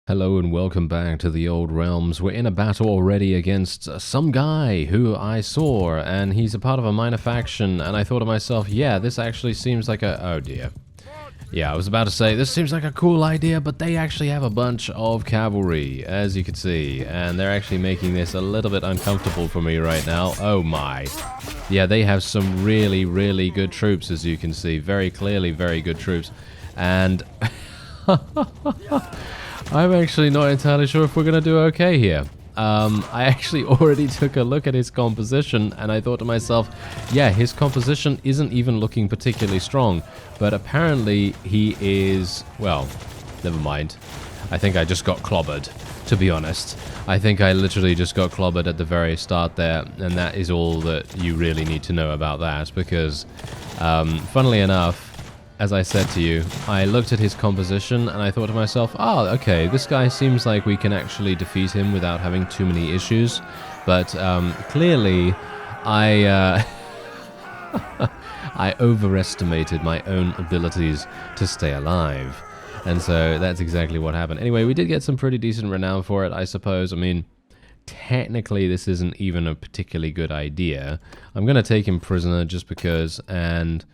Hello and welcome back to the old realms. We're in a battle already against some guy who I saw, and he's a part of a minor faction, and I thought to myself, yeah, this actually seems like a... oh dear. Yeah, I was about to say, this seems like a cool idea, but they actually have a bunch of cavalry, as you can see, and they're actually making this a little bit uncomfortable for me right now. Oh my. Yeah, they have some really, really good troops, as you can see. Very clearly, very good troops. And... I'm actually not entirely sure if we're going to do okay here. I actually already took a look at his composition, and I thought to myself, yeah, his composition isn't even looking particularly strong, but apparently he is, well, never mind. I think I just got clobbered, to be honest. I think I literally just got clobbered at the very start there, and that is all that you really need to know about that, because, funnily enough, as I said to you, I looked at his composition and I thought to myself, oh, okay, this guy seems like we can actually defeat him without having too many issues. But clearly, I I overestimated my own abilities to stay alive. And so that's exactly what happened. Anyway, we did get some pretty decent renown for it, I suppose. I mean, technically this isn't even a particularly good idea. I'm going to take him prisoner just because, and...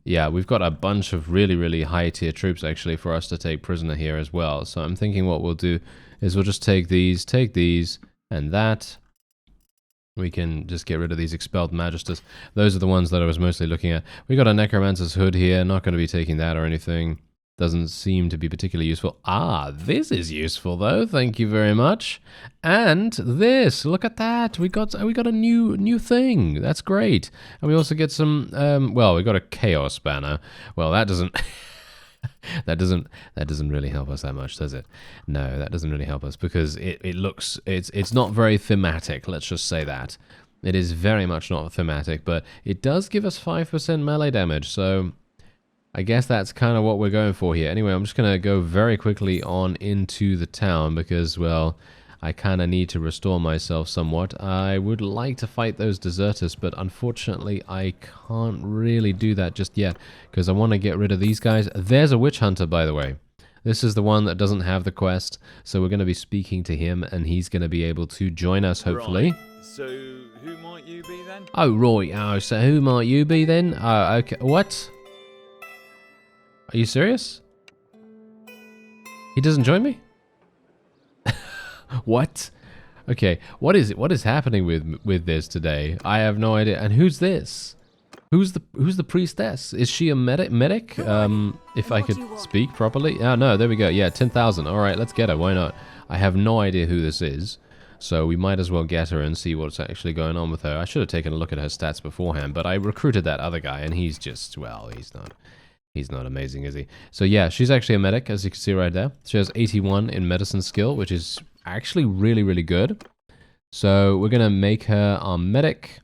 yeah, we've got a bunch of really, really high-tier troops, actually, for us to take prisoner here as well. So I'm thinking what we'll do is we'll just take these, and that. We can just get rid of these expelled magisters. Those are the ones that I was mostly looking at. We got a necromancer's hood here. Not going to be taking that or anything. Doesn't seem to be particularly useful. Ah, this is useful, though. Thank you very much. And this, look at that. We got a new thing. That's great. And we also get some. Well, we got a chaos banner. Well, that doesn't. that doesn't really help us that much, does it? No, that doesn't really help us because it looks it's not very thematic. Let's just say that. It is very much not thematic, but it does give us 5% melee damage. So. I guess that's kind of what we're going for here. Anyway, I'm just going to go very quickly on into the town because, well, I kind of need to restore myself somewhat. I would like to fight those deserters, but unfortunately I can't really do that just yet because I want to get rid of these guys. There's a witch hunter, by the way. This is the one that doesn't have the quest, so we're going to be speaking to him, and he's going to be able to join us, hopefully. Right. So, who might you be then? Oh, right. Oh, so who might you be then? Oh, okay. What? Are you serious? He doesn't join me? What? Okay, what is it? What is happening with this today? I have no idea. And who's this? Who's the priestess? Is she a medic? If I could speak properly. Oh no, there we go. Yeah, 10,000. All right, let's get her. Why not? I have no idea who this is. So we might as well get her and see what's actually going on with her. I should have taken a look at her stats beforehand, but I recruited that other guy and he's just, well, He's not amazing, is he? So yeah, she's actually a medic, as you can see right there. She has 81 in medicine skill, which is actually really, really good. So we're going to make her our medic.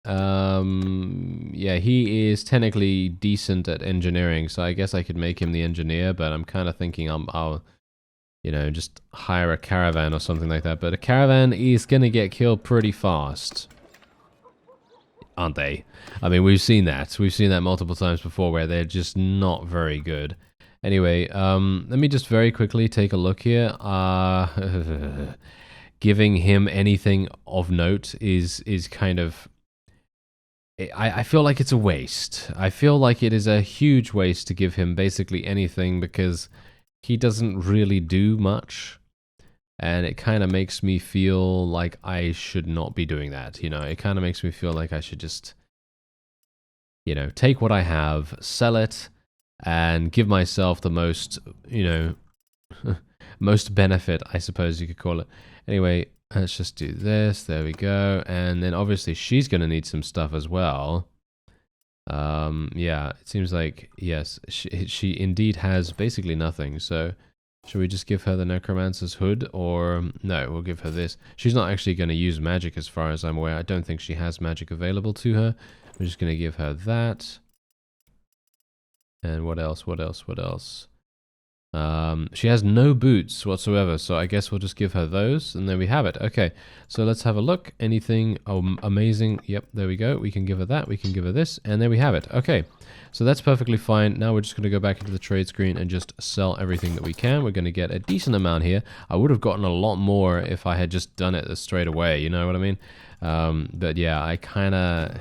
Yeah, he is technically decent at engineering, so I guess I could make him the engineer, but I'm kind of thinking I'll, you know, just hire a caravan or something like that. But a caravan is going to get killed pretty fast. Aren't they? I mean, we've seen that. We've seen that multiple times before where they're just not very good. Anyway, let me just very quickly take a look here. Giving him anything of note is kind of... I feel like it's a waste. I feel like it is a huge waste to give him basically anything because he doesn't really do much. And it kind of makes me feel like I should not be doing that, you know? It kind of makes me feel like I should just, you know, take what I have, sell it, and give myself the most, you know, most benefit, I suppose you could call it. Anyway, let's just do this. There we go. And then obviously she's going to need some stuff as well. Yeah, it seems like, yes, she indeed has basically nothing, so... should we just give her the necromancer's hood, or no, we'll give her this. She's not actually going to use magic as far as I'm aware. I don't think she has magic available to her. We're just going to give her that. And what else? She has no boots whatsoever, so I guess we'll just give her those, and there we have it. Okay, so let's have a look. Anything amazing? Yep, there we go. We can give her that, we can give her this, and there we have it. Okay, so that's perfectly fine. Now we're just going to go back into the trade screen and just sell everything that we can. We're going to get a decent amount here. I would have gotten a lot more if I had just done it straight away, you know what I mean? But yeah, I kind of...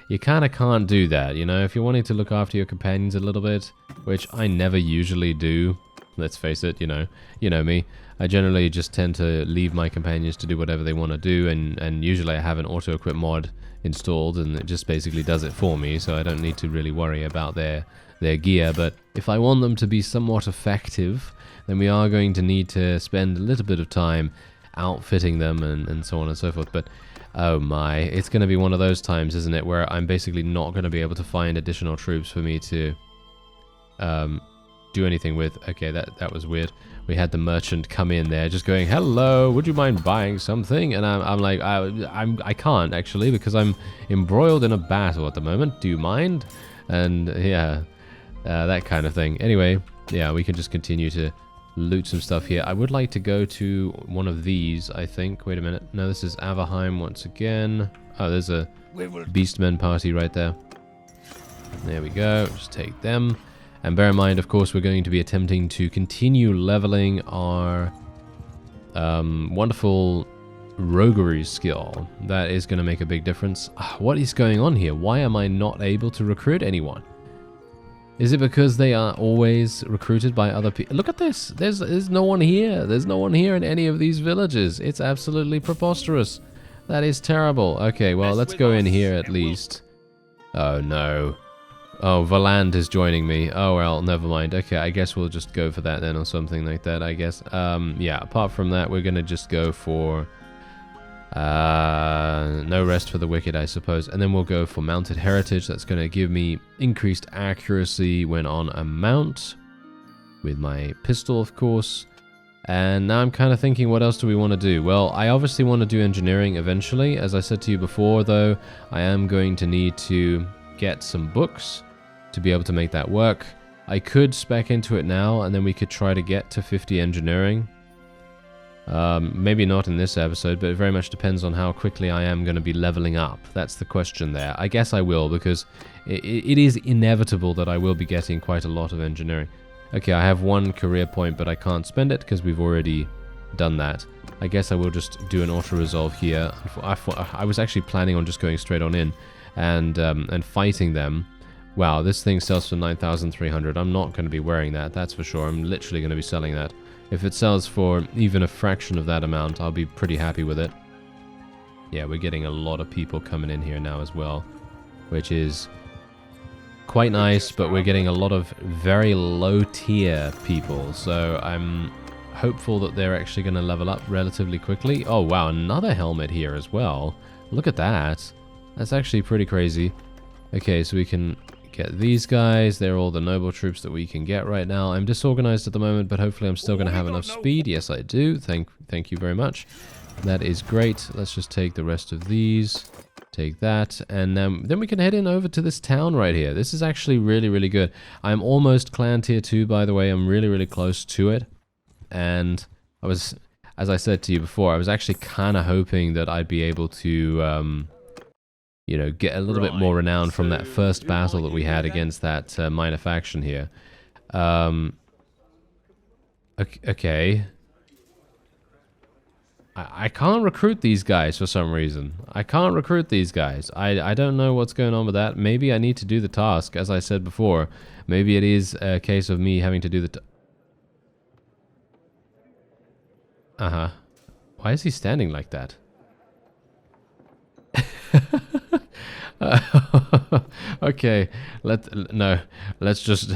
You kind of can't do that, you know, if you're wanting to look after your companions a little bit, which I never usually do, let's face it, you know me. I generally just tend to leave my companions to do whatever they want to do, and usually I have an auto-equip mod installed, and it just basically does it for me, so I don't need to really worry about their gear. But if I want them to be somewhat effective, then we are going to need to spend a little bit of time outfitting them and so on and so forth. But oh my, it's going to be one of those times, isn't it, where I'm basically not going to be able to find additional troops for me to do anything with. Okay, that was weird. We had the merchant come in there just going, hello, would you mind buying something? And I'm like, I can't actually, because I'm embroiled in a battle at the moment. Do you mind? And yeah, that kind of thing. Anyway, yeah, we can just continue to loot some stuff here. I would like to go to one of these, I think. Wait a minute. No, this is Averheim once again. Oh, there's a Beastmen party right there. There we go. Just take them. And bear in mind, of course, we're going to be attempting to continue leveling our wonderful roguery skill. That is going to make a big difference. What is going on here? Why am I not able to recruit anyone? Is it because they are always recruited by other people? Look at this. There's no one here. There's no one here in any of these villages. It's absolutely preposterous. That is terrible. Okay, well, let's go in here at least. Oh, no. Oh, Valand is joining me. Oh, well, never mind. Okay, I guess we'll just go for that then, or something like that, I guess. Yeah, apart from that, we're going to just go for... no rest for the wicked, I suppose. And then we'll go for mounted heritage. That's going to give me increased accuracy when on a mount with my pistol, of course. And now I'm kind of thinking, what else do we want to do? Well, I obviously want to do engineering eventually. As I said to you before, though, I am going to need to get some books to be able to make that work. I could spec into it now, and then we could try to get to 50 engineering. Maybe not in this episode, but it very much depends on how quickly I am going to be leveling up. That's the question there. I guess I will, because it is inevitable that I will be getting quite a lot of engineering. Okay, I have one career point, but I can't spend it because we've already done that. I guess I will just do an auto-resolve here. I was actually planning on just going straight on in and fighting them. Wow, this thing sells for 9,300. I'm not going to be wearing that, that's for sure. I'm literally going to be selling that. If it sells for even a fraction of that amount, I'll be pretty happy with it. Yeah, we're getting a lot of people coming in here now as well, which is quite nice, but we're getting a lot of very low tier people, so I'm hopeful that they're actually going to level up relatively quickly. Oh wow, another helmet here as well. Look at that. That's actually pretty crazy. Okay, so we can get these guys. They're all the noble troops that we can get right now. I'm disorganized at the moment, but hopefully I'm still going to have enough speed. Yes, I do. Thank you very much. That is great. Let's just take the rest of these. Take that, and then we can head in over to this town right here. This is actually really, really good. I'm almost clan tier 2, by the way. I'm really, really close to it. And I was, as I said to you before, I was actually kind of hoping that I'd be able to, you know, get a little bit more renown from that first battle that we had against that minor faction here. Okay. I can't recruit these guys for some reason. I can't recruit these guys. I don't know what's going on with that. Maybe I need to do the task, as I said before. Maybe it is a case of me having to do the Uh-huh. Why is he standing like that? Okay, let's just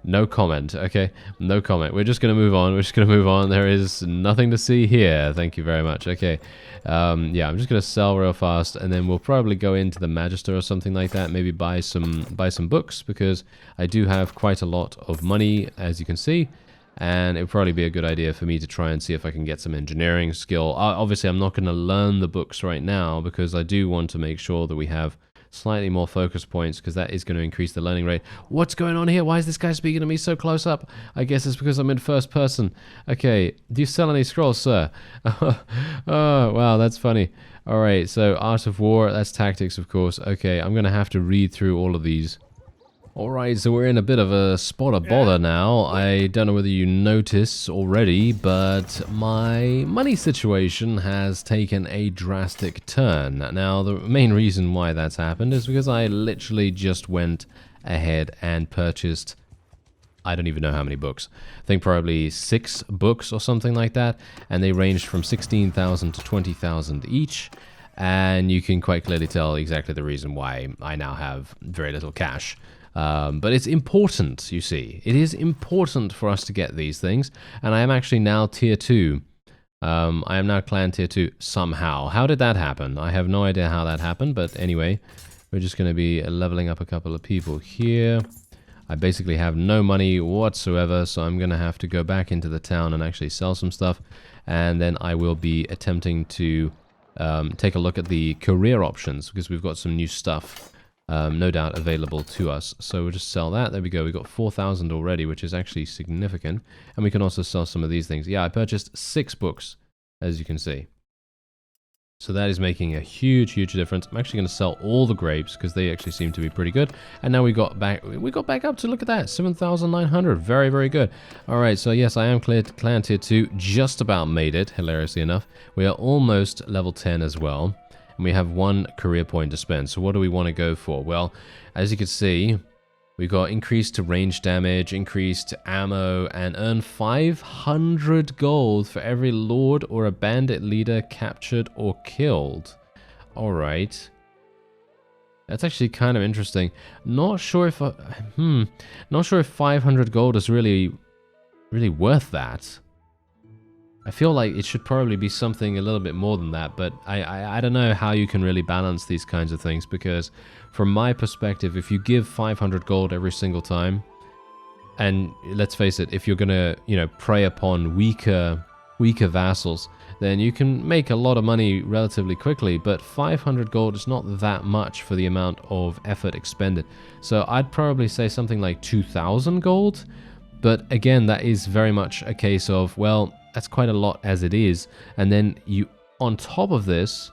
no comment. Okay, no comment. We're just gonna move on. We're just gonna move on. There is nothing to see here. Thank you very much. Okay, yeah, I'm just gonna sell real fast, and then we'll probably go into the Magister or something like that. Maybe buy some books, because I do have quite a lot of money, as you can see. And it would probably be a good idea for me to try and see if I can get some engineering skill. Obviously, I'm not going to learn the books right now, because I do want to make sure that we have slightly more focus points because that is going to increase the learning rate. What's going on here? Why is this guy speaking to me so close up? I guess it's because I'm in first person. Okay, do you sell any scrolls, sir? Oh, wow, that's funny. All right, so Art of War, that's tactics, of course. Okay, I'm going to have to read through all of these. Alright, so we're in a bit of a spot of bother now. I don't know whether you noticed already, but my money situation has taken a drastic turn. Now, the main reason why that's happened is because I literally just went ahead and purchased, I don't even know how many books. I think probably 6 books or something like that, and they ranged from 16,000 to 20,000 each. And you can quite clearly tell exactly the reason why I now have very little cash. But it's important, you see. It is important for us to get these things. And I am actually now tier 2. I am now clan tier 2 somehow. How did that happen? I have no idea how that happened. But anyway, we're just going to be leveling up a couple of people here. I basically have no money whatsoever. So I'm going to have to go back into the town and actually sell some stuff. And then I will be attempting to take a look at the career options. Because we've got some new stuff. No doubt available to us. So we'll just sell that. There we go. We got 4,000 already, which is actually significant. And we can also sell some of these things. Yeah, I purchased 6 books, as you can see. So that is making a huge, huge difference. I'm actually going to sell all the grapes because they actually seem to be pretty good. And now we got back up to, look at that, 7,900. Very, very good. All right, so yes, I am clan tier 2. Just about made it, hilariously enough. We are almost level 10 as well. And we have 1 career point to spend. So what do we want to go for? Well, as you can see, we got increased to range damage, increased to ammo, and earn 500 gold for every lord or a bandit leader captured or killed. All right. That's actually kind of interesting. Not sure if not sure if 500 gold is really worth that. I feel like it should probably be something a little bit more than that, but I don't know how you can really balance these kinds of things, because from my perspective, if you give 500 gold every single time, and let's face it, if you're gonna, prey upon weaker vassals, then you can make a lot of money relatively quickly, but 500 gold is not that much for the amount of effort expended. So I'd probably say something like 2,000 gold, but again, that is very much a case of, well, that's quite a lot as it is. And then you, on top of this,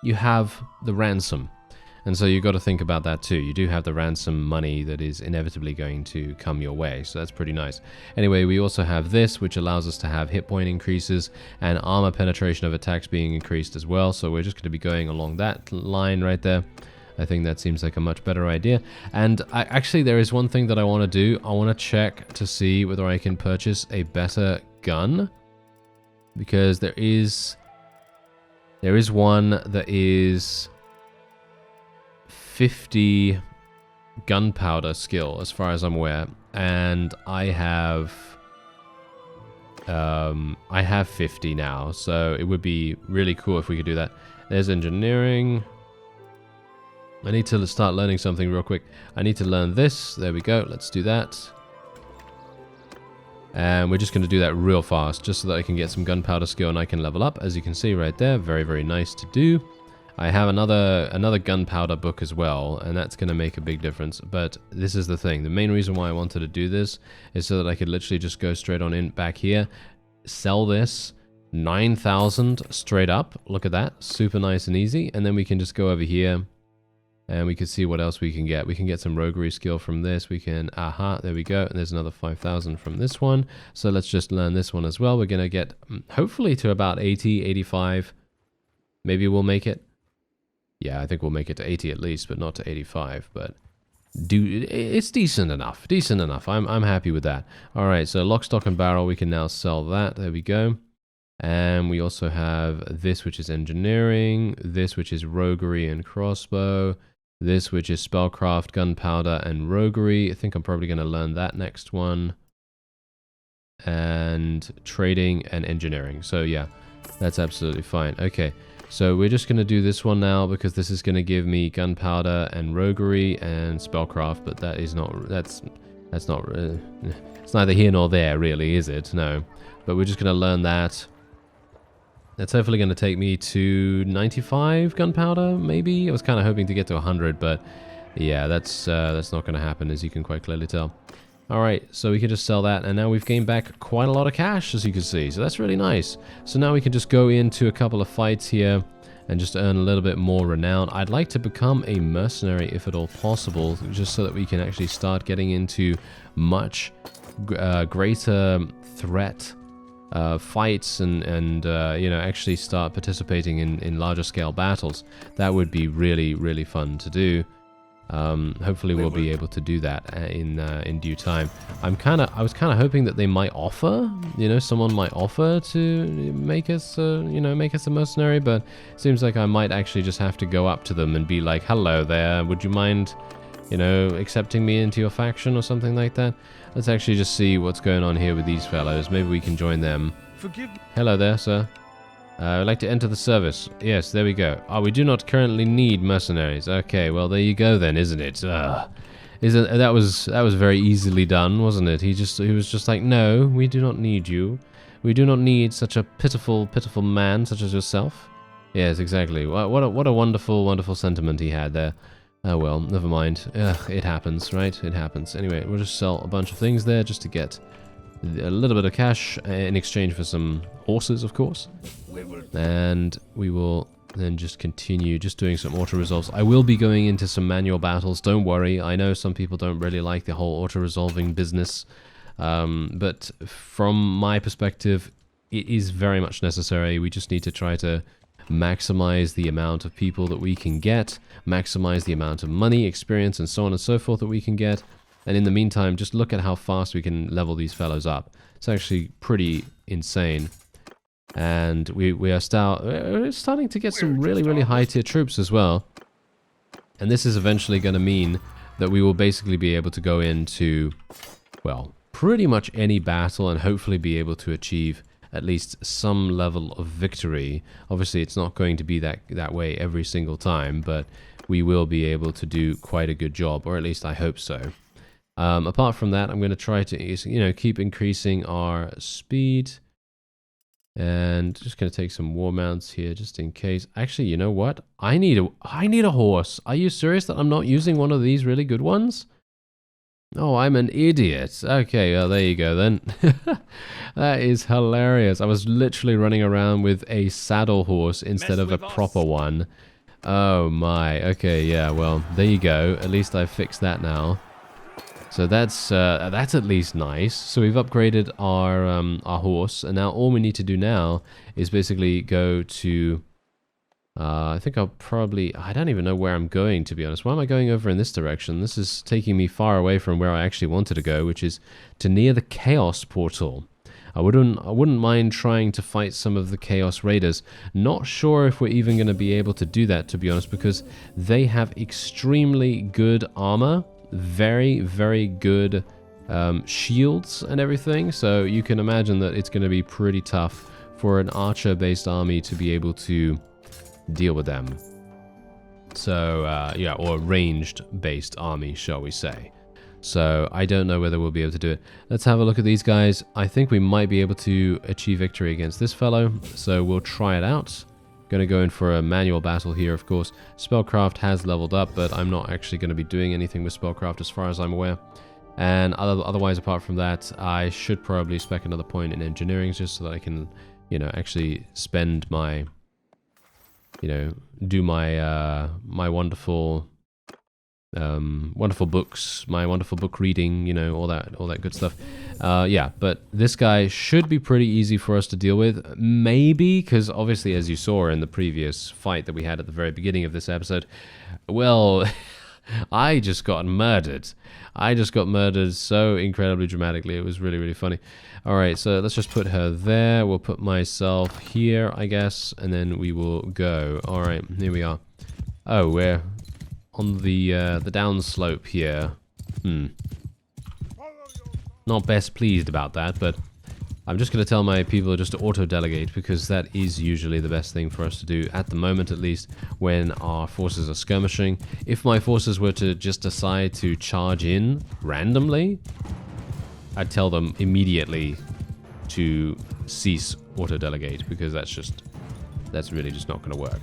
you have the ransom. And so you've got to think about that too. You do have the ransom money that is inevitably going to come your way. So that's pretty nice. Anyway, we also have this, which allows us to have hit point increases and armor penetration of attacks being increased as well. So we're just going to be going along that line right there. I think that seems like a much better idea. And actually, there is one thing that I want to do. I want to check to see whether I can purchase a better gun, because there is one that is 50 gunpowder skill, as far as I'm aware, and I have 50 now, so it would be really cool if we could do that. There's engineering. I need to start learning something real quick. I need to learn this. There we go. Let's do that. And we're just going to do that real fast, just so that I can get some gunpowder skill and I can level up. As you can see right there, very, very nice to do. I have another gunpowder book as well, and that's going to make a big difference. But this is the thing. The main reason why I wanted to do this is so that I could literally just go straight on in back here, sell this, 9,000 straight up. Look at that. Super nice and easy. And then we can just go over here. And we can see what else we can get. We can get some roguery skill from this. We can, there we go. And there's another 5,000 from this one. So let's just learn this one as well. We're going to get, hopefully, to about 80, 85. Maybe we'll make it. Yeah, I think we'll make it to 80 at least, but not to 85. But it's decent enough. Decent enough. I'm happy with that. All right, so lock, stock, and barrel. We can now sell that. There we go. And we also have this, which is engineering. This, which is roguery and crossbow. This, which is spellcraft, gunpowder, and roguery. I think I'm probably going to learn that next one. And trading and engineering. So yeah, that's absolutely fine. Okay, so we're just going to do this one now, because this is going to give me gunpowder and roguery and spellcraft. But that is not, that's not, it's neither here nor there really, is it? No. But we're just going to learn that. That's hopefully going to take me to 95 gunpowder, maybe? I was kind of hoping to get to 100, but yeah, that's not going to happen, as you can quite clearly tell. Alright, so we can just sell that, and now we've gained back quite a lot of cash, as you can see, so that's really nice. So now we can just go into a couple of fights here, and just earn a little bit more renown. I'd like to become a mercenary, if at all possible, just so that we can actually start getting into much greater threat fights and you know, actually start participating in larger scale battles. That would be really, really fun to do. Hopefully we'll be able to do that in due time. I was kind of hoping that they might offer, you know, someone might offer to make us, you know, make us a mercenary, but it seems like I might actually just have to go up to them and be like, hello there, would you mind, you know, accepting me into your faction or something like that? Let's actually just see what's going on here with these fellows. Maybe we can join them. Forgive me. Hello there, sir. I'd like to enter the service. Yes, there we go. Oh, we do not currently need mercenaries. Okay, well there you go then, isn't it? Isn't that was very easily done, wasn't it? He was just like, no, we do not need you. We do not need such a pitiful man such as yourself. Yes, exactly. What a wonderful, wonderful sentiment he had there. Oh well, never mind. It happens, right? It happens. Anyway, we'll just sell a bunch of things there just to get a little bit of cash in exchange for some horses, of course. And we will then just continue just doing some auto-resolves. I will be going into some manual battles, don't worry. I know some people don't really like the whole auto-resolving business, but from my perspective, it is very much necessary. We just need to try to maximize the amount of people that we can get, maximize the amount of money, experience, and so on and so forth that we can get. And in the meantime, just look at how fast we can level these fellows up. It's actually pretty insane. And we are starting to get some really, really high tier troops as well. And this is eventually going to mean that we will basically be able to go into, well, pretty much any battle and hopefully be able to achieve at least some level of victory. Obviously, it's not going to be that way every single time, but we will be able to do quite a good job, or at least I hope so. Apart from that, I'm going to try to, you know, keep increasing our speed. And just going to take some war mounts here just in case. Actually, you know what? I need a horse. Are you serious that I'm not using one of these really good ones? Oh, I'm an idiot. Okay, well, there you go then. That is hilarious. I was literally running around with a saddle horse instead of a proper one. Oh my. Okay, yeah, well, there you go. At least I've fixed that now. So that's at least nice. So we've upgraded our horse, and now all we need to do now is basically go to. I think I don't even know where I'm going, to be honest. Why am I going over in this direction? This is taking me far away from where I actually wanted to go, which is to near the Chaos Portal. I wouldn't mind trying to fight some of the Chaos Raiders. Not sure if we're even going to be able to do that, to be honest, because they have extremely good armor. Very, very good shields and everything, so you can imagine that it's going to be pretty tough for an archer-based army to be able to deal with them. So, yeah, or ranged-based army, shall we say. So, I don't know whether we'll be able to do it. Let's have a look at these guys. I think we might be able to achieve victory against this fellow, so we'll try it out. Going to go in for a manual battle here, of course. Spellcraft has leveled up, but I'm not actually going to be doing anything with Spellcraft as far as I'm aware. And otherwise, apart from that, I should probably spec another point in engineering just so that I can, you know, actually spend my, you know, do my my wonderful books, my wonderful book reading, you know, all that good stuff. Yeah, but this guy should be pretty easy for us to deal with. Maybe, because obviously, as you saw in the previous fight that we had at the very beginning of this episode, well, I just got murdered. I just got murdered so incredibly dramatically. It was really, really funny. All right, so let's just put her there. We'll put myself here, I guess, and then we will go. All right, here we are. Oh, we're on the downslope here. Not best pleased about that, but I'm just going to tell my people just to auto-delegate, because that is usually the best thing for us to do, at the moment at least, when our forces are skirmishing. If my forces were to just decide to charge in randomly, I'd tell them immediately to cease auto-delegate, because that's just that's really just not going to work.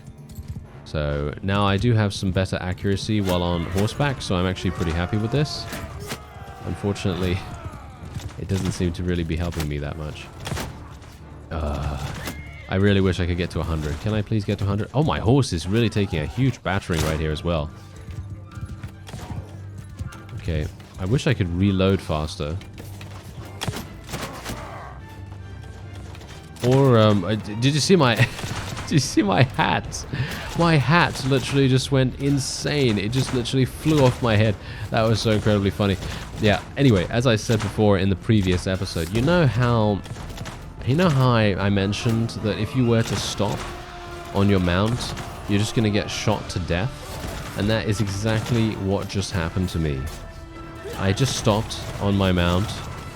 So now I do have some better accuracy while on horseback, so I'm actually pretty happy with this. Unfortunately, it doesn't seem to really be helping me that much. I really wish I could get to 100. Can I please get to 100? Oh, my horse is really taking a huge battering right here as well. Okay, I wish I could reload faster. Or, did you see my... did you see my hat? My hat literally just went insane. It just literally flew off my head. That was so incredibly funny. Yeah, anyway, as I said before in the previous episode, you know how I mentioned that if you were to stop on your mount, you're just going to get shot to death? And that is exactly what just happened to me. I just stopped on my mount,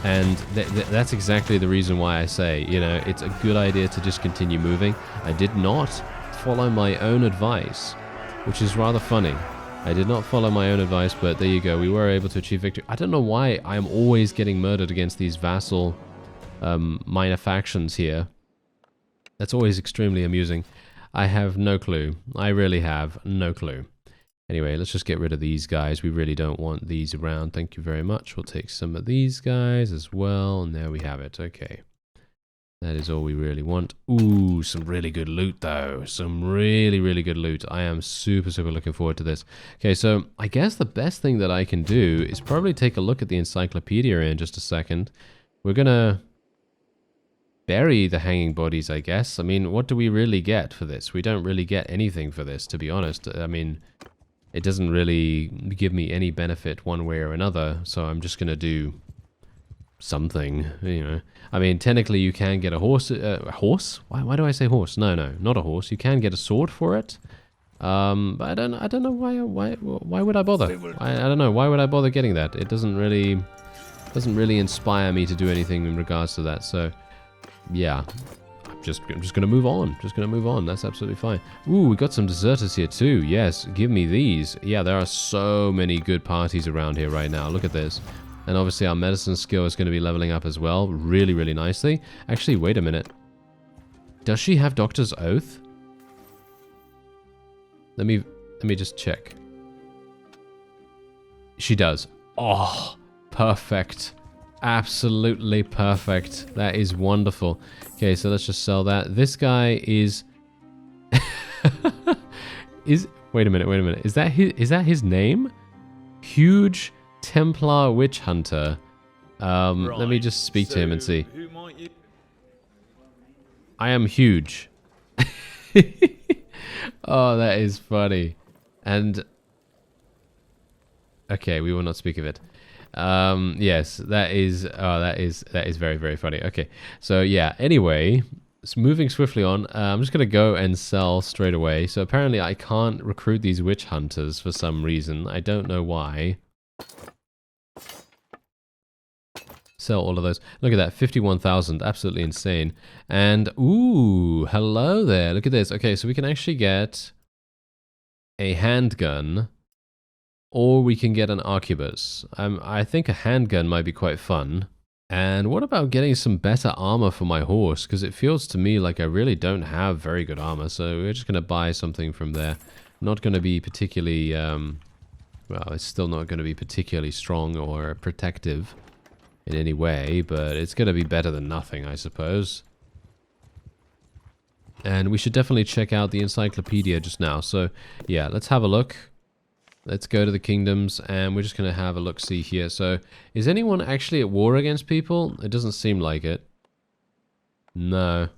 and that's exactly the reason why I say, you know, it's a good idea to just continue moving. I did not follow my own advice, which is rather funny. I did not follow my own advice, but there you go. We were able to achieve victory. I don't know why I am always getting murdered against these vassal minor factions here. That's always extremely amusing. I have no clue. I really have no clue. Anyway, let's just get rid of these guys. We really don't want these around. Thank you very much. We'll take some of these guys as well. And there we have it. Okay. That is all we really want. Ooh, some really good loot, though. Some really, really good loot. I am super, super looking forward to this. Okay, so I guess the best thing that I can do is probably take a look at the encyclopedia in just a second. We're going to bury the hanging bodies, I guess. I mean, what do we really get for this? We don't really get anything for this, to be honest. I mean, it doesn't really give me any benefit one way or another, so I'm just going to do something, you know. I mean, technically you can get a horse. Horse? Why do I say horse? No, not a horse. You can get a sword for it. But I don't know why would I bother? I don't know. Why would I bother getting that? It doesn't really inspire me to do anything in regards to that. So, yeah. I'm just gonna move on. That's absolutely fine. Ooh, we got some deserters here too. Yes, give me these. Yeah, there are so many good parties around here right now. Look at this. And obviously our medicine skill is going to be leveling up as well. Really, really nicely. Actually, wait a minute. Does she have Doctor's Oath? Let me just check. She does. Oh, perfect. Absolutely perfect. That is wonderful. Okay, so let's just sell that. This guy is... Wait a minute. Is that his name? Huge Templar Witch Hunter. Right, let me just speak to him and see. Who might you... I am huge. Oh, that is funny. And... okay, we will not speak of it. Yes, that is very, very funny. Okay, so yeah, anyway, moving swiftly on, I'm just going to go and sell straight away. So apparently I can't recruit these witch hunters for some reason. I don't know why. Sell all of those. Look at that, 51,000, absolutely insane. And, ooh, hello there, look at this. Okay, so we can actually get a handgun, or we can get an arquebus. I think a handgun might be quite fun. And what about getting some better armor for my horse? Because it feels to me like I really don't have very good armor, so we're just going to buy something from there. Not going to be particularly, well, it's still not going to be particularly strong or protective in any way, but it's going to be better than nothing, I suppose. And we should definitely check out the encyclopedia just now. So, yeah, let's have a look. Let's go to the kingdoms, and we're just going to have a look-see here. So, is anyone actually at war against people? It doesn't seem like it. No.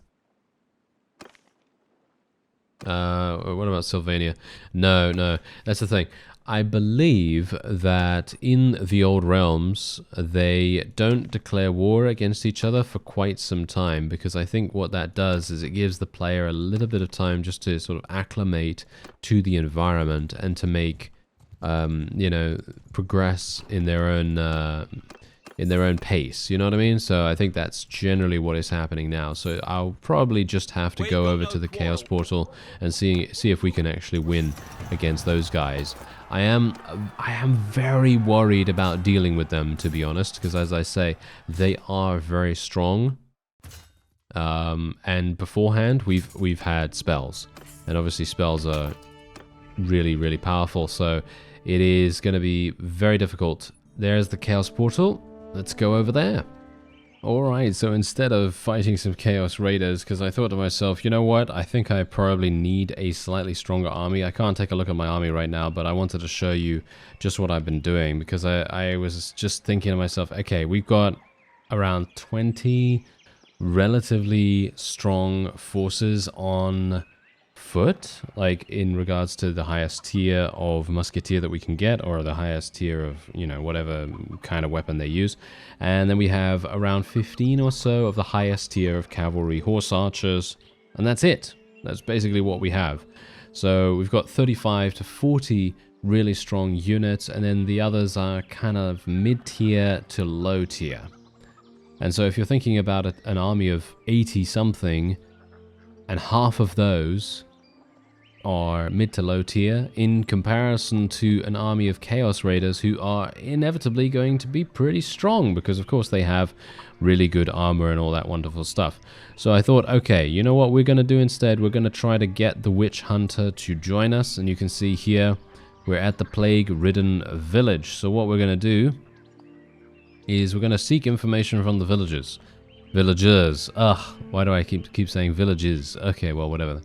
What about Sylvania? No. That's the thing. I believe that in the old realms, they don't declare war against each other for quite some time, because I think what that does is it gives the player a little bit of time just to sort of acclimate to the environment and to make, you know, progress in their own pace. You know what I mean? So I think that's generally what is happening now. So I'll probably just have to go over to the Chaos Portal and see if we can actually win against those guys. I am very worried about dealing with them, to be honest, because as I say, they are very strong. And beforehand, we've had spells. And obviously spells are really, really powerful. So it is going to be very difficult. There's the Chaos Portal. Let's go over there. Alright, so instead of fighting some Chaos Raiders, because I thought to myself, you know what, I think I probably need a slightly stronger army. I can't take a look at my army right now, but I wanted to show you just what I've been doing, because I was just thinking to myself, okay, we've got around 20 relatively strong forces on foot, like in regards to the highest tier of musketeer that we can get, or the highest tier of, you know, whatever kind of weapon they use. And then we have around 15 or so of the highest tier of cavalry horse archers, and that's it. That's basically what we have. So we've got 35 to 40 really strong units, and then the others are kind of mid-tier to low tier. And so if you're thinking about an army of 80 something, and half of those are mid to low tier in comparison to an army of Chaos Raiders who are inevitably going to be pretty strong, because of course they have really good armor and all that wonderful stuff. So I thought, okay, you know what we're going to do instead? We're going to try to get the Witch Hunter to join us, and you can see here we're at the plague-ridden village. So what we're going to do is we're going to seek information from the villagers. Villagers. Ugh, why do I keep saying villages? Okay, well, whatever.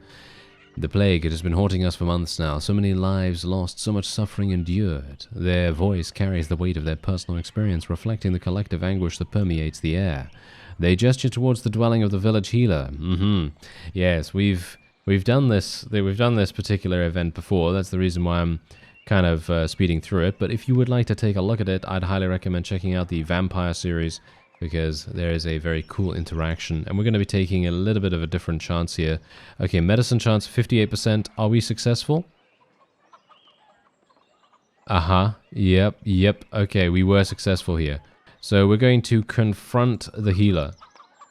The plague, it has been haunting us for months now. So many lives lost, so much suffering endured. Their voice carries the weight of their personal experience, reflecting the collective anguish that permeates the air. They gesture towards the dwelling of the village healer. Yes, we've done this. We've done this particular event before. That's the reason why I'm kind of speeding through it. But if you would like to take a look at it, I'd highly recommend checking out the Vampire series, because there is a very cool interaction. And we're going to be taking a little bit of a different chance here. Okay, medicine chance 58%. Are we successful? Yep. Okay, we were successful here. So we're going to confront the healer.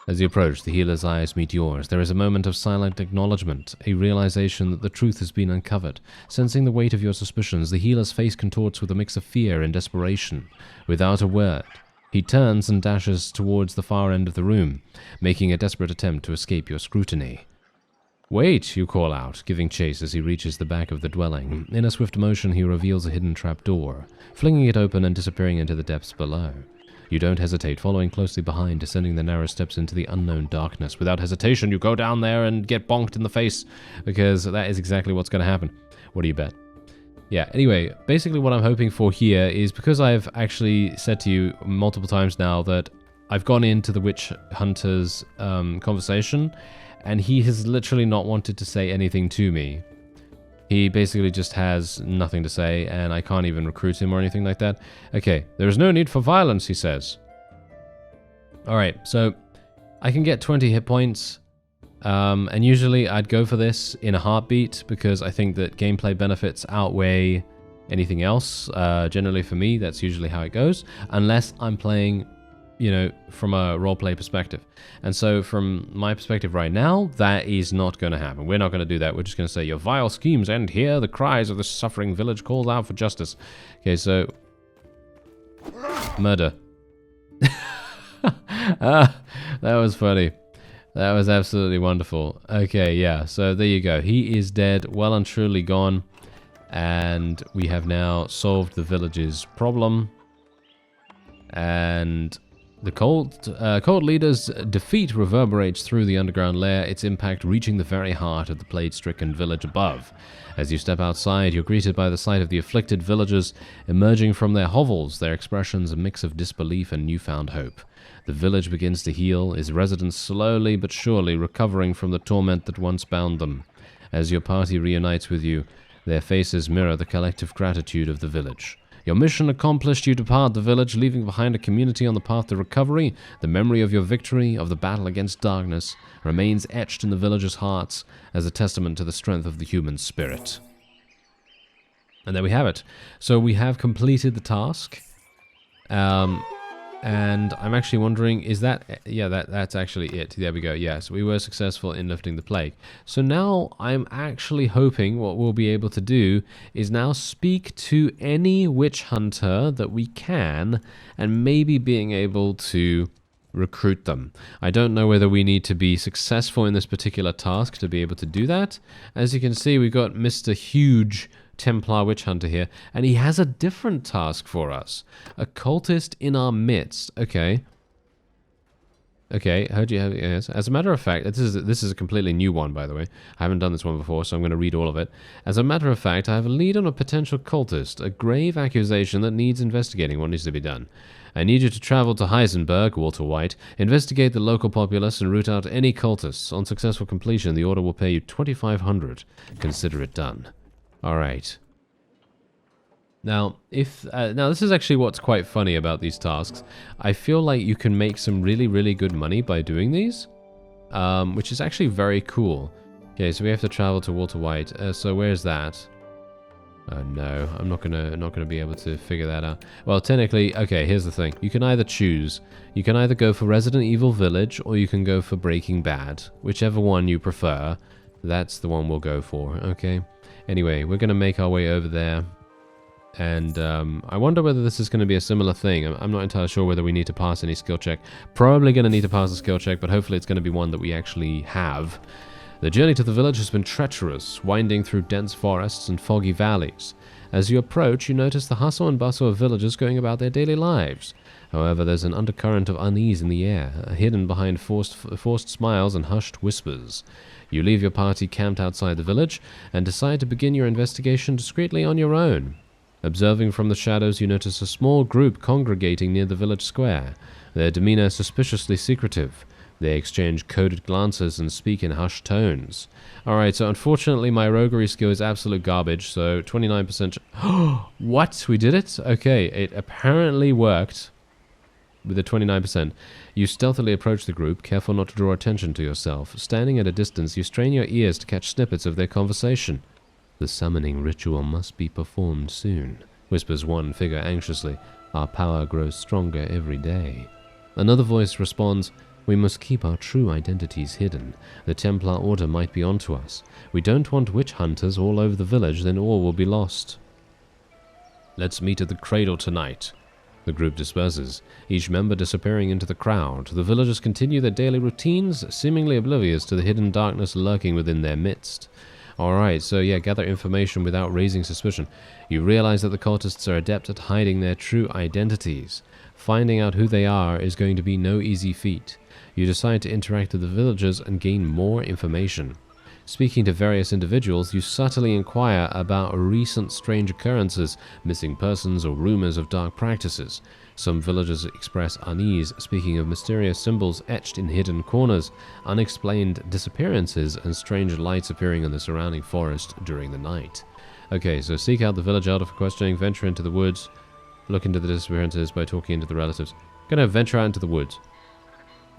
As you approach, the healer's eyes meet yours. There is a moment of silent acknowledgement, a realization that the truth has been uncovered. Sensing the weight of your suspicions, the healer's face contorts with a mix of fear and desperation. Without a word, he turns and dashes towards the far end of the room, making a desperate attempt to escape your scrutiny. Wait, you call out, giving chase as he reaches the back of the dwelling. In a swift motion, he reveals a hidden trapdoor, flinging it open and disappearing into the depths below. You don't hesitate, following closely behind, descending the narrow steps into the unknown darkness. Without hesitation, you go down there and get bonked in the face, because that is exactly what's going to happen. What do you bet? Yeah, anyway, basically what I'm hoping for here is, because I've actually said to you multiple times now that I've gone into the Witch Hunter's conversation, and he has literally not wanted to say anything to me. He basically just has nothing to say, and I can't even recruit him or anything like that. Okay, there is no need for violence, he says. Alright, so I can get 20 hit points. And usually I'd go for this in a heartbeat, because I think that gameplay benefits outweigh anything else. Generally for me, that's usually how it goes, unless I'm playing, you know, from a roleplay perspective. And so from my perspective right now, that is not going to happen. We're not going to do that. We're just going to say, your vile schemes end here. The cries of the suffering village calls out for justice. Okay, so murder. That was funny. That was absolutely wonderful. Okay, yeah, so there you go. He is dead, well and truly gone. And we have now solved the village's problem. And the cult leader's defeat reverberates through the underground lair, its impact reaching the very heart of the plague-stricken village above. As you step outside, you're greeted by the sight of the afflicted villagers emerging from their hovels, their expressions a mix of disbelief and newfound hope. The village begins to heal, its residents slowly but surely recovering from the torment that once bound them. As your party reunites with you, their faces mirror the collective gratitude of the village. Your mission accomplished, you depart the village, leaving behind a community on the path to recovery. The memory of your victory, of the battle against darkness, remains etched in the villagers' hearts as a testament to the strength of the human spirit. And there we have it. So we have completed the task. And I'm actually wondering, is that... Yeah, that's actually it. There we go. Yes, we were successful in lifting the plague. So now I'm actually hoping what we'll be able to do is now speak to any witch hunter that we can, and maybe being able to recruit them. I don't know whether we need to be successful in this particular task to be able to do that. As you can see, we've got Mr. Huge Templar Witch Hunter here, and he has a different task for us. A cultist in our midst. Okay. Okay, heard you have, yes. As a matter of fact, this is a completely new one, by the way. I haven't done this one before, so I'm going to read all of it. As a matter of fact, I have a lead on a potential cultist, a grave accusation that needs investigating. What needs to be done? I need you to travel to Heisenberg, Walter White, investigate the local populace, and root out any cultists. On successful completion, the order will pay you 2,500. Consider it done. All right. Now, now this is actually what's quite funny about these tasks. I feel like you can make some really, really good money by doing these, which is actually very cool. Okay, so we have to travel to Walter White. So where's that? No, I'm not gonna be able to figure that out. Well, technically, okay, here's the thing. You can either choose. You can either go for Resident Evil Village, or you can go for Breaking Bad. Whichever one you prefer, that's the one we'll go for, okay? Anyway, we're gonna make our way over there. And I wonder whether this is going to be a similar thing. I'm not entirely sure whether we need to pass any skill check. Probably going to need to pass a skill check, but hopefully it's going to be one that we actually have. The journey to the village has been treacherous, winding through dense forests and foggy valleys. As you approach, you notice the hustle and bustle of villagers going about their daily lives. However, there's an undercurrent of unease in the air, hidden behind forced smiles and hushed whispers. You leave your party camped outside the village, and decide to begin your investigation discreetly on your own. Observing from the shadows, you notice a small group congregating near the village square, their demeanor suspiciously secretive. They exchange coded glances and speak in hushed tones. Alright, so unfortunately my roguery skill is absolute garbage, so 29%... What? We did it? Okay, it apparently worked with the 29%. You stealthily approach the group, careful not to draw attention to yourself. Standing at a distance, you strain your ears to catch snippets of their conversation. The summoning ritual must be performed soon, whispers one figure anxiously. Our power grows stronger every day. Another voice responds, we must keep our true identities hidden. The Templar Order might be onto us. We don't want witch hunters all over the village, then all will be lost. Let's meet at the cradle tonight. The group disperses, each member disappearing into the crowd. The villagers continue their daily routines, seemingly oblivious to the hidden darkness lurking within their midst. Alright, so yeah, gather information without raising suspicion. You realize that the cultists are adept at hiding their true identities. Finding out who they are is going to be no easy feat. You decide to interact with the villagers and gain more information. Speaking to various individuals, you subtly inquire about recent strange occurrences, missing persons, or rumors of dark practices. Some villagers express unease, speaking of mysterious symbols etched in hidden corners, unexplained disappearances, and strange lights appearing in the surrounding forest during the night. Okay, so seek out the village elder for questioning, venture into the woods, look into the disappearances by talking into the relatives. Gonna venture out into the woods.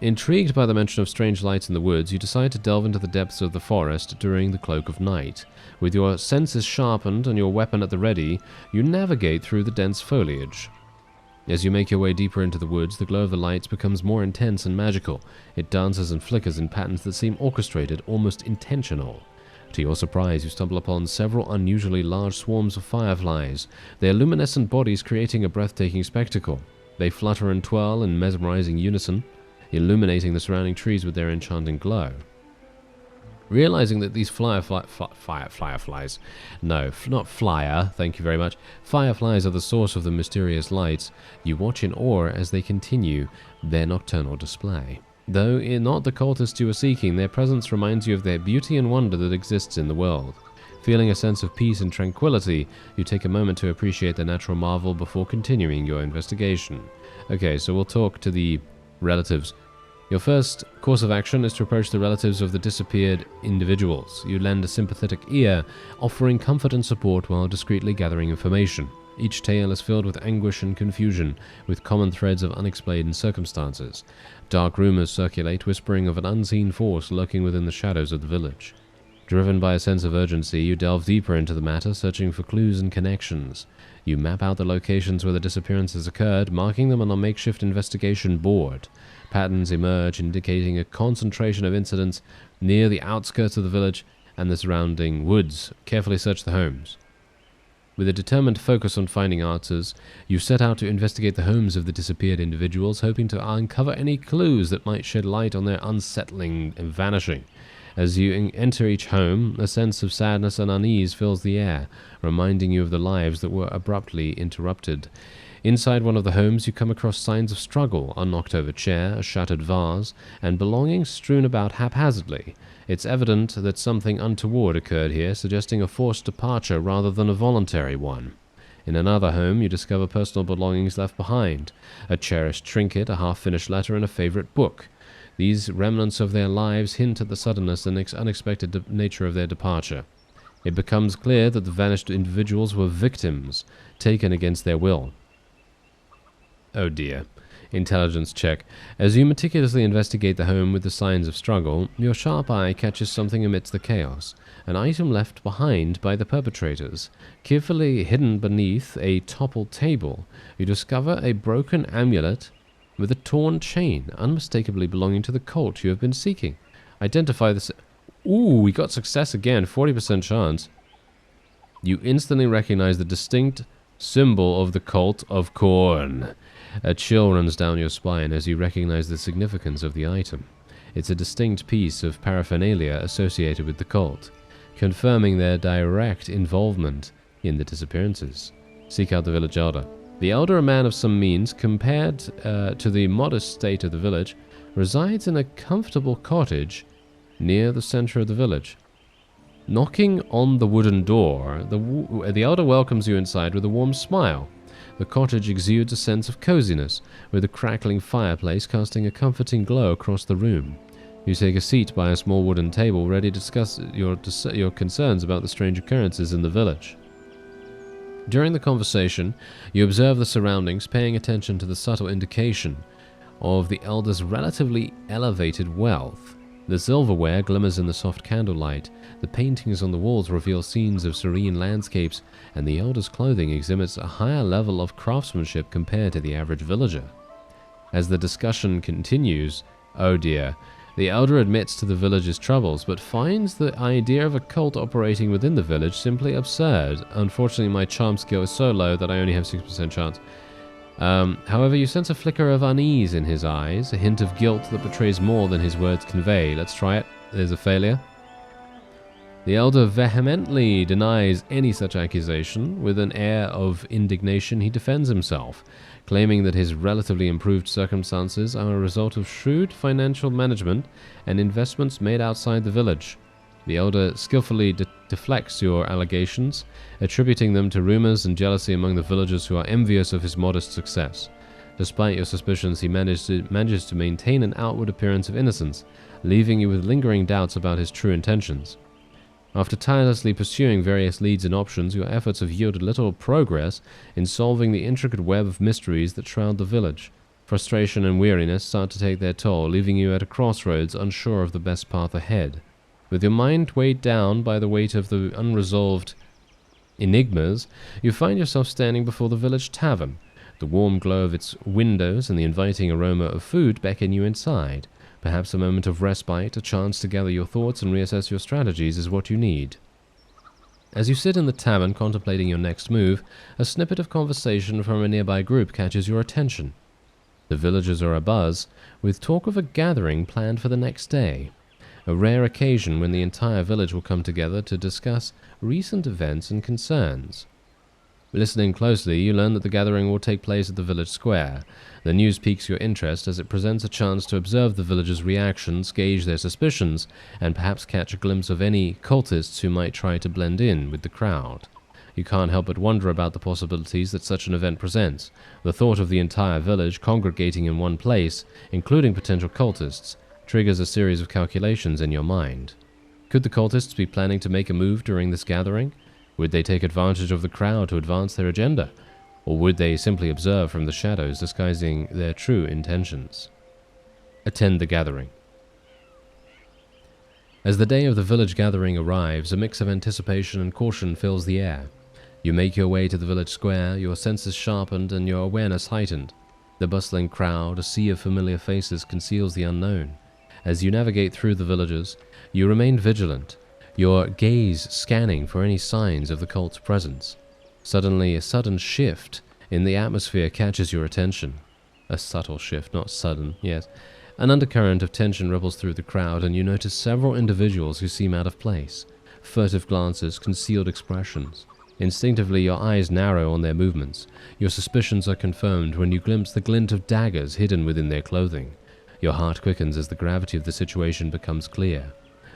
Intrigued by the mention of strange lights in the woods, you decide to delve into the depths of the forest during the cloak of night. With your senses sharpened and your weapon at the ready, you navigate through the dense foliage. As you make your way deeper into the woods, the glow of the lights becomes more intense and magical. It dances and flickers in patterns that seem orchestrated, almost intentional. To your surprise, you stumble upon several unusually large swarms of fireflies, their luminescent bodies creating a breathtaking spectacle. They flutter and twirl in mesmerizing unison, illuminating the surrounding trees with their enchanting glow. Realizing that these fireflies, not flyer, thank you very much, fireflies are the source of the mysterious lights, you watch in awe as they continue their nocturnal display. Though not the cultists you are seeking, their presence reminds you of their beauty and wonder that exists in the world. Feeling a sense of peace and tranquility, you take a moment to appreciate the natural marvel before continuing your investigation. Okay, so we'll talk to the relatives. Your first course of action is to approach the relatives of the disappeared individuals. You lend a sympathetic ear, offering comfort and support while discreetly gathering information. Each tale is filled with anguish and confusion, with common threads of unexplained circumstances. Dark rumors circulate, whispering of an unseen force lurking within the shadows of the village. Driven by a sense of urgency, you delve deeper into the matter, searching for clues and connections. You map out the locations where the disappearances occurred, marking them on a makeshift investigation board. Patterns emerge, indicating a concentration of incidents near the outskirts of the village and the surrounding woods. Carefully search the homes. With a determined focus on finding answers, you set out to investigate the homes of the disappeared individuals, hoping to uncover any clues that might shed light on their unsettling vanishing. As you enter each home, a sense of sadness and unease fills the air, reminding you of the lives that were abruptly interrupted. Inside one of the homes, you come across signs of struggle: a knocked-over chair, a shattered vase, and belongings strewn about haphazardly. It's evident that something untoward occurred here, suggesting a forced departure rather than a voluntary one. In another home, you discover personal belongings left behind: a cherished trinket, a half-finished letter, and a favorite book. These remnants of their lives hint at the suddenness and unexpected nature of their departure. It becomes clear that the vanished individuals were victims, taken against their will. Oh dear. Intelligence check. As you meticulously investigate the home with the signs of struggle, your sharp eye catches something amidst the chaos. An item left behind by the perpetrators. Carefully hidden beneath a toppled table, you discover a broken amulet with a torn chain, unmistakably belonging to the cult you have been seeking. Identify this. Ooh, we got success again, 40% chance. You instantly recognize the distinct symbol of the cult of Corn. A chill runs down your spine as you recognize the significance of the item. It's a distinct piece of paraphernalia associated with the cult, confirming their direct involvement in the disappearances. Seek out the village elder. The elder, a man of some means, compared to the modest state of the village, resides in a comfortable cottage near the center of the village. Knocking on the wooden door, the elder welcomes you inside with a warm smile. The cottage exudes a sense of coziness, with a crackling fireplace casting a comforting glow across the room. You take a seat by a small wooden table, ready to discuss your concerns about the strange occurrences in the village. During the conversation, you observe the surroundings, paying attention to the subtle indication of the elder's relatively elevated wealth. The silverware glimmers in the soft candlelight, the paintings on the walls reveal scenes of serene landscapes, and the elder's clothing exhibits a higher level of craftsmanship compared to the average villager. As the discussion continues, oh dear, the elder admits to the village's troubles, but finds the idea of a cult operating within the village simply absurd. Unfortunately, my charm skill is so low that I only have 6% chance. However, you sense a flicker of unease in his eyes, a hint of guilt that betrays more than his words convey. Let's try it. There's a failure. The elder vehemently denies any such accusation. With an air of indignation, he defends himself, claiming that his relatively improved circumstances are a result of shrewd financial management and investments made outside the village. The elder skillfully deflects your allegations, attributing them to rumors and jealousy among the villagers who are envious of his modest success. Despite your suspicions, he manages to maintain an outward appearance of innocence, leaving you with lingering doubts about his true intentions. After tirelessly pursuing various leads and options, your efforts have yielded little progress in solving the intricate web of mysteries that shroud the village. Frustration and weariness start to take their toll, leaving you at a crossroads, unsure of the best path ahead. With your mind weighed down by the weight of the unresolved enigmas, you find yourself standing before the village tavern. The warm glow of its windows and the inviting aroma of food beckon you inside. Perhaps a moment of respite, a chance to gather your thoughts and reassess your strategies is what you need. As you sit in the tavern contemplating your next move, a snippet of conversation from a nearby group catches your attention. The villagers are abuzz, with talk of a gathering planned for the next day. A rare occasion when the entire village will come together to discuss recent events and concerns. Listening closely, you learn that the gathering will take place at the village square. The news piques your interest as it presents a chance to observe the villagers' reactions, gauge their suspicions, and perhaps catch a glimpse of any cultists who might try to blend in with the crowd. You can't help but wonder about the possibilities that such an event presents. The thought of the entire village congregating in one place, including potential cultists, triggers a series of calculations in your mind. Could the cultists be planning to make a move during this gathering? Would they take advantage of the crowd to advance their agenda? Or would they simply observe from the shadows, disguising their true intentions? Attend the gathering. As the day of the village gathering arrives, a mix of anticipation and caution fills the air. You make your way to the village square, your senses sharpened and your awareness heightened. The bustling crowd, a sea of familiar faces, conceals the unknown. As you navigate through the villages, you remain vigilant, your gaze scanning for any signs of the cult's presence. Suddenly, a sudden shift in the atmosphere catches your attention. A subtle shift, not sudden, yes. An undercurrent of tension ripples through the crowd, and you notice several individuals who seem out of place. Furtive glances, concealed expressions. Instinctively, your eyes narrow on their movements. Your suspicions are confirmed when you glimpse the glint of daggers hidden within their clothing. Your heart quickens as the gravity of the situation becomes clear.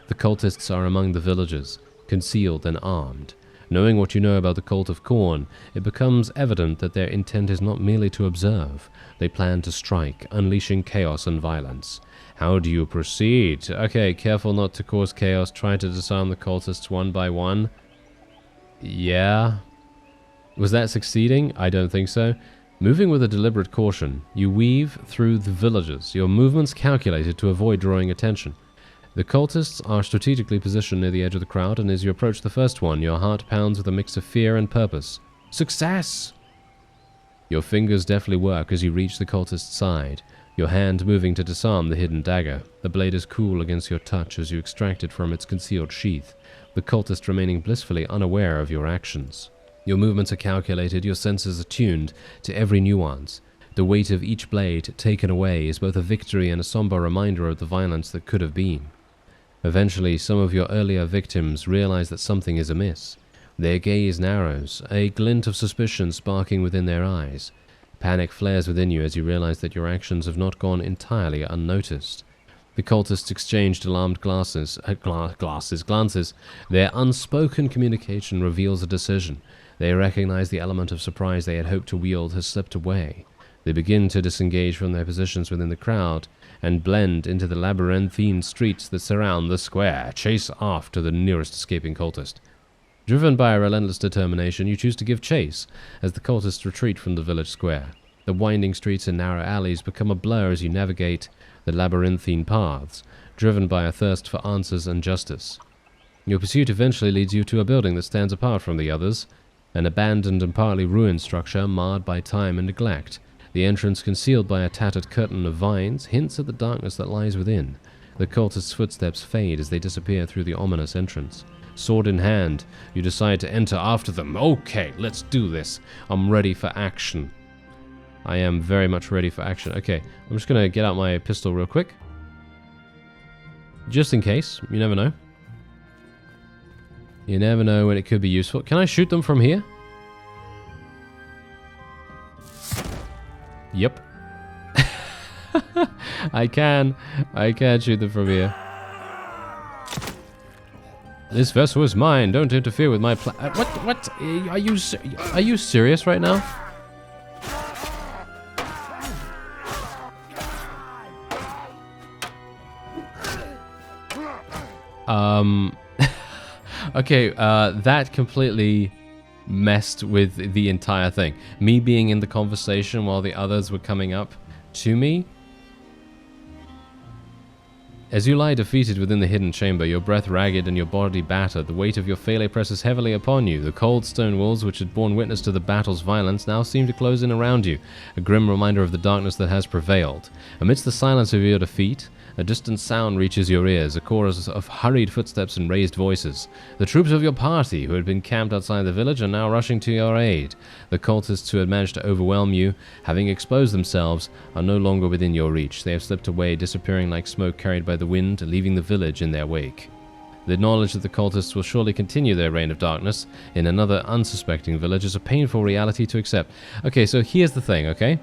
The cultists are among the villagers, concealed and armed. Knowing what you know about the Cult of Corn, it becomes evident that their intent is not merely to observe. They plan to strike, unleashing chaos and violence. How do you proceed? Okay, careful not to cause chaos. Try to disarm the cultists one by one. Yeah. Was that succeeding? I don't think so. Moving with a deliberate caution, you weave through the villagers, your movements calculated to avoid drawing attention. The cultists are strategically positioned near the edge of the crowd, and as you approach the first one, your heart pounds with a mix of fear and purpose. Success! Your fingers deftly work as you reach the cultist's side, your hand moving to disarm the hidden dagger. The blade is cool against your touch as you extract it from its concealed sheath, the cultist remaining blissfully unaware of your actions. Your movements are calculated, your senses attuned to every nuance. The weight of each blade taken away is both a victory and a somber reminder of the violence that could have been. Eventually, some of your earlier victims realize that something is amiss. Their gaze narrows, a glint of suspicion sparking within their eyes. Panic flares within you as you realize that your actions have not gone entirely unnoticed. The cultists exchanged alarmed glances. Their unspoken communication reveals a decision. They recognize the element of surprise they had hoped to wield has slipped away. They begin to disengage from their positions within the crowd and blend into the labyrinthine streets that surround the square. Chase after the nearest escaping cultist. Driven by a relentless determination, you choose to give chase as the cultists retreat from the village square. The winding streets and narrow alleys become a blur as you navigate the labyrinthine paths, driven by a thirst for answers and justice. Your pursuit eventually leads you to a building that stands apart from the others, an abandoned and partly ruined structure marred by time and neglect. The entrance, concealed by a tattered curtain of vines, hints at the darkness that lies within. The cultists' footsteps fade as they disappear through the ominous entrance. Sword in hand, you decide to enter after them. Okay, let's do this. I'm ready for action. I am very much ready for action. Okay, I'm just going to get out my pistol real quick. Just in case. You never know. You never know when it could be useful. Can I shoot them from here? Yep. I can shoot them from here. This vessel is mine. Don't interfere with my plan. What? Are you serious right now? Okay, that completely messed with the entire thing. Me being in the conversation while the others were coming up to me. As you lie defeated within the hidden chamber, your breath ragged and your body battered, the weight of your failure presses heavily upon you. The cold stone walls which had borne witness to the battle's violence now seem to close in around you, a grim reminder of the darkness that has prevailed. Amidst the silence of your defeat, a distant sound reaches your ears, a chorus of hurried footsteps and raised voices. The troops of your party, who had been camped outside the village, are now rushing to your aid. The cultists who had managed to overwhelm you, having exposed themselves, are no longer within your reach. They have slipped away, disappearing like smoke carried by the wind, leaving the village in their wake. The knowledge that the cultists will surely continue their reign of darkness in another unsuspecting village is a painful reality to accept. Okay, so here's the thing, okay?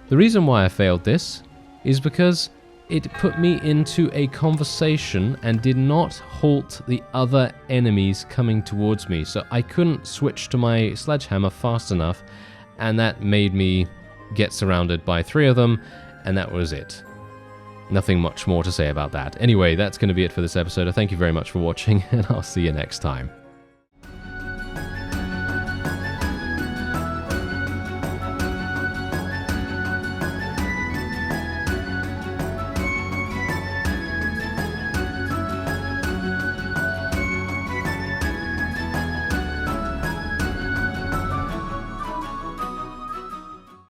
The reason why I failed this is because it put me into a conversation and did not halt the other enemies coming towards me. So I couldn't switch to my sledgehammer fast enough, and that made me get surrounded by 3 of them, and that was it. Nothing much more to say about that. Anyway, that's going to be it for this episode. I thank you very much for watching, and I'll see you next time.